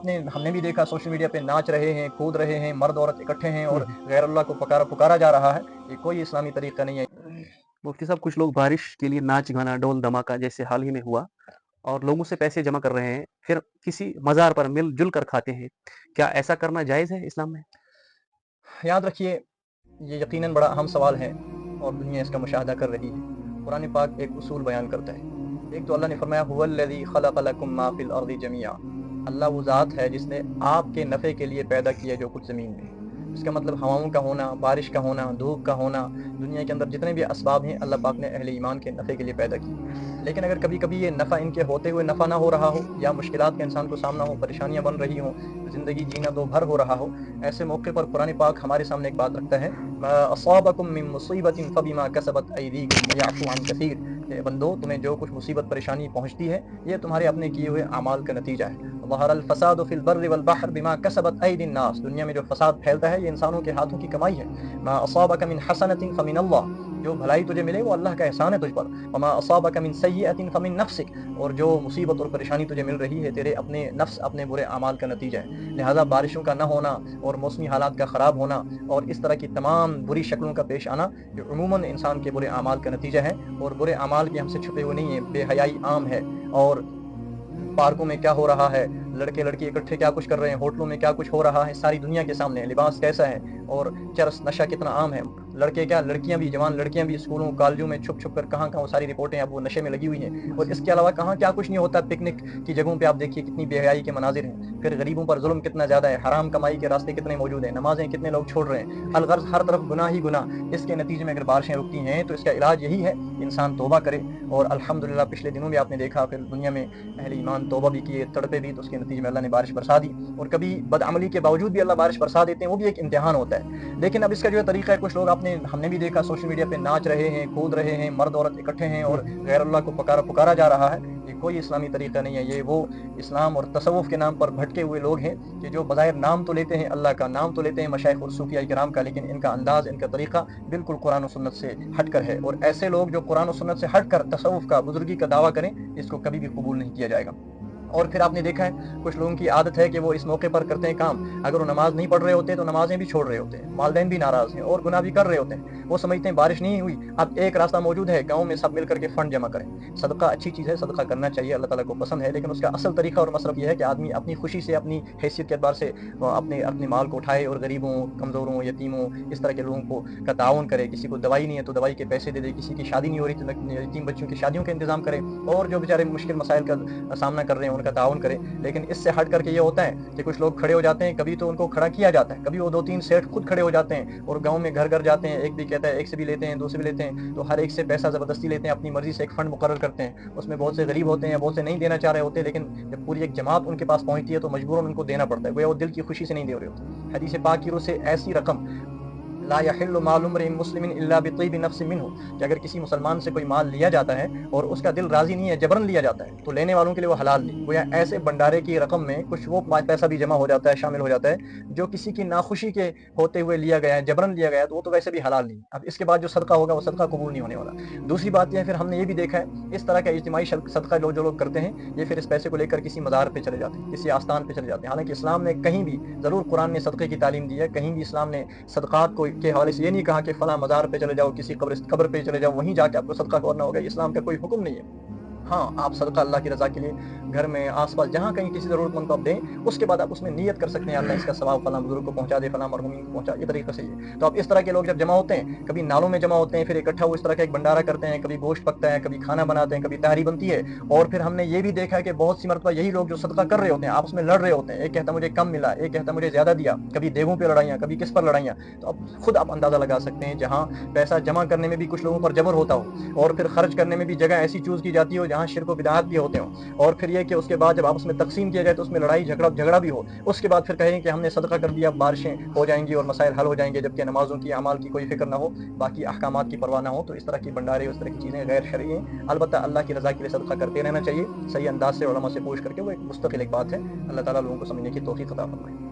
आपने हमने भी देखा सोशल मीडिया पे नाच रहे हैं, कूद रहे हैं, मर्द औरत इकट्ठे हैं और गैर अल्लाह को पुकारा जा रहा है। ये कोई इस्लामी तरीका नहीं है। मुफ्ती साहब, कुछ लोग बारिश के लिए नाच गाना ढोल धमाका जैसे हाल ही में हुआ और लोगों से पैसे जमा कर रहे हैं, फिर किसी मज़ार पर मिल-जुल कर खाते हैं। क्या ऐसा करना जायज़ है इस्लाम में? याद रखिए, ये यकीनन बड़ा अहम सवाल है और दुनिया इसका मुशाहदा कर रही है। कुरान पाक एक उसूल बयान करता है। एक तो अल्लाह ने फरमाया हुवल्लज़ी खलक़ लकुम मा फ़िल अर्ज़ि जमीआ। अल्लाह वो ज़ात है जिसने आपके नफ़े के लिए पैदा किया जो कुछ ज़मीन में। इसका मतलब हवाओं का होना, बारिश का होना, धूप का होना, दुनिया के अंदर जितने भी असबाब हैं अल्लाह पाक ने अहले ईमान के नफ़े के लिए पैदा किए। लेकिन अगर कभी कभी ये नफ़ा इनके होते हुए नफ़ा ना हो रहा हो या मुश्किलात का इंसान को सामना हो, परेशानियाँ बन रही हों, ज़िंदगी जीना दो भर हो रहा हो, ऐसे मौके पर कुरान पाक हमारे सामने एक बात रखता है, मा असाबकुम मिन मुसीबतिन फबिमा कसबत अयदीकुम वयअफू अन कसीर। बंदो, तुम्हें जो कुछ मुसीबत परेशानी पहुंचती है ये तुम्हारे अपने किए हुए अमाल का नतीजा है। ज़हरल फसादु फिल बर्रि वल बहर बिमा कसबत अयदिन नास। दुनिया में जो फसाद फैलता है ये इंसानों के हाथों की कमाई है। मा असाबक मिन हसनतिन फमिन अल्लाह। जो भलाई तुझे मिले वो अल्लाह का एहसान है तुझ पर। वमा असाबक मिन सय्यतिन फमिन नफ्सिक। और जो मुसीबत और परेशानी तुझे मिल रही है तेरे अपने नफ्स, अपने बुरे अमाल का नतीजा है। लिहाजा बारिशों का न होना और मौसमी हालात का ख़राब होना और इस तरह की तमाम बुरी शक्लों का पेश आना ये उमूमन इंसान के बुरे अमाल का नतीजा है। और बुरे अमाल भी हमसे छुपे हुए नहीं है, बेहयाई आम है। और पार्कों में क्या हो रहा है, लड़के लड़की इकट्ठे क्या कुछ कर रहे हैं, होटलों में क्या कुछ हो रहा है, सारी दुनिया के सामने है। लिबास कैसा है और चरस नशा कितना आम है। लड़के क्या, लड़कियां भी, जवान लड़कियां भी स्कूलों कॉलेजों में छुप छुप कर कहाँ कहाँ वो सारी रिपोर्टें अब वो नशे में लगी हुई हैं। और इसके अलावा कहाँ क्या कुछ नहीं होता। पिकनिक की जगहों पे आप देखिए कितनी बेहयाई के मनाजिर हैं। फिर गरीबों पर जुल्म कितना ज़्यादा है, हराम कमाई के रास्ते कितने मौजूद हैं, नमाजें कितने लोग छोड़ रहे हैं। अलगर्ज हर तरफ गुनाह ही गुनाह। इसके नतीजे में अगर बारिशें रुकती हैं तो इसका इलाज यही है, इंसान तौबा करे। और अल्हम्दुलिल्लाह पिछले दिनों में आपने देखा फिर दुनिया में अहले ईमान तौबा भी किए, तड़पे भी, तो उसके नतीजे में अल्लाह ने बारिश बरसा दी। और कभी बदअमली के बावजूद भी अल्लाह बारिश बरसा देते हैं, वो भी एक इम्तिहान होता है। लेकिन अब इसका जो है तरीका है, कुछ लोग हमने भी देखा सोशल मीडिया पे नाच रहे हैं, कूद रहे हैं, मर्द औरत इकट्ठे हैं और गैर अल्लाह को पुकारा जा रहा है। ये कोई इस्लामी तरीका नहीं है। ये वो इस्लाम और तसव्वुफ के नाम पर भटके हुए लोग हैं कि जो बज़ाहिर नाम तो लेते हैं अल्लाह का, नाम तो लेते हैं मशाइख और सूफिया किराम का, लेकिन इनका अंदाज, इनका तरीका बिल्कुल कुरान और सुन्नत से हटकर है। और ऐसे लोग जो कुरान और सुन्नत से हटकर तसव्वुफ का, बुजुर्गी का दावा करें, इसको कभी भी कबूल नहीं किया जाएगा। और फिर आपने देखा है कुछ लोगों की आदत है कि वो इस मौके पर करते हैं काम, अगर वो नमाज नहीं पढ़ रहे होते तो नमाजें भी छोड़ रहे होते हैं, वालिदैन भी नाराज हैं और गुनाह भी कर रहे होते हैं। वो समझते हैं बारिश नहीं हुई, अब एक रास्ता मौजूद है, गांव में सब मिल करके फंड जमा करें। सदका अच्छी चीज़ है, सदका करना चाहिए, अल्लाह ताला को पसंद है, लेकिन उसका असल तरीका और मसरफ यह है कि आदमी अपनी खुशी से, अपनी हैसियत के एतबार से अपने अपने माल को उठाए और गरीबों, कमज़ोरों, यतीमों, इस तरह के लोगों को का ताउन करे। किसी को दवाई नहीं है तो दवाई के पैसे दे दे, किसी की शादी नहीं हो रही तो यतीम बच्चों की शादियों का इंतजाम करें, और जो बेचारे मुश्किल मसाइल का सामना कर रहे हैं उनका ताउन करें। लेकिन इससे हट करके ये होता है कि कुछ लोग खड़े हो जाते हैं, कभी तो उनको खड़ा किया जाता है, कभी वो 2-3 सेठ खुद खड़े हो जाते हैं और गांव में घर घर जाते हैं, एक भी कहता है, एक से भी लेते हैं, दो से भी लेते हैं, तो हर एक से पैसा ज़बरदस्ती लेते हैं, अपनी मर्जी से एक फंड मुकर्रर करते हैं। उसमें बहुत से गरीब होते हैं, बहुत से नहीं देना चाह रहे होते, लेकिन जब पूरी एक जमात उनके पास पहुंचती है तो मजबूरन उनको देना पड़ता है, वो दिल की खुशी से नहीं दे रहे होते। हदीस पाक की रूह से ऐसी रकम, ला यहिल्लु मालु इम्रिइन मुस्लिमिन इल्ला बितिय्यिबि नफ्सिन मिन्हु, कि अगर किसी मुसलमान से कोई माल लिया जाता है और उसका दिल राजी नहीं है, जबरन लिया जाता है, तो लेने वालों के लिए वो हलाल नहीं। गोया ऐसे भंडारे की रकम में कुछ वो पैसा भी जमा हो जाता है, शामिल हो जाता है, जो किसी की नाखुशी के होते हुए लिया गया है, जबरन लिया गया है, तो वो तो वैसे भी हलाल नहीं। अब इसके बाद जो सदका होगा वो सदका कबूल नहीं होने वाला। दूसरी बात यह है, फिर हमने ये भी देखा है इस तरह का इज्तिमाई सदका जो लोग करते हैं, ये फिर इस पैसे को लेकर किसी मज़ार पे चले जाते हैं, किसी आस्थान पे चले जाते हैं। हालांकि इस्लाम ने कहीं भी, ज़रूर कुरान ने सदक़े की तालीम दी है, कहीं भी इस्लाम ने सदक़ात को के हवाले से ये नहीं कहा कि फला मज़ार पे चले जाओ, किसी कब्र पे चले जाओ, वहीं जाके आपको सदका करना होगा। इस्लाम का कोई हुक्म नहीं है। हाँ, आप सदका अल्लाह की रज़ा के लिए घर में आस-पास जहाँ कहीं किसी ज़रूरतमंद को आप दें, उसके बाद आप उसमें नियत कर सकते हैं, अल्लाह इसका सवाब फलां बुज़ुर्ग को पहुँचा दे, फलां मरहूमीन को पहुँचा, ये तरीका सही है। तो अब इस तरह के लोग जब जमा होते हैं, कभी नालों में जमा होते हैं, फिर इकट्ठा वो इस तरह का एक भंडारा करते हैं, कभी गोश्त पकता है, कभी खाना बनाते हैं, कभी तहरी बनती है। और फिर हमने ये भी देखा है कि बहुत सी मरतबा यही लोग जो सदका कर रहे होते हैं, आपस में लड़ रहे होते हैं, एक कहता मुझे कम मिला, एक कहता मुझे ज़्यादा दिया, कभी देवों पे लड़ाइयाँ, कभी किस पर लड़ाइयाँ। तो अब खुद आप अंदाज़ा लगा सकते हैं, जहाँ पैसा जमा करने में भी कुछ लोगों पर जबर होता हो और फिर खर्च करने में भी जगह ऐसी चूज़ की जाती हो जहाँ शिर्क व बिदअत भी होते हों, और फिर ये कि उसके बाद जब आपस में तकसीम किया जाए तो उसमें लड़ाई झगड़ा भी हो, उसके बाद फिर कहें कि हमने सदका कर दिया, बारिशें हो जाएंगी और मसाइल हल हो जाएंगे, जबकि नमाजों की, अमाल की कोई फिक्र ना हो, बाकी अहकामात की परवाह ना हो। तो इस तरह की भंडारे, उस तरह की चीज़ें गैर शरई हैं। अलबत्ता अल्लाह की रज़ा के लिए सदका करते रहना चाहिए, सही अंदाज से उलमा से पूछ करके, वो एक मुस्तकिल एक बात है। अल्लाह ताला लोगों को समझने की तौफीक अता फरमाए।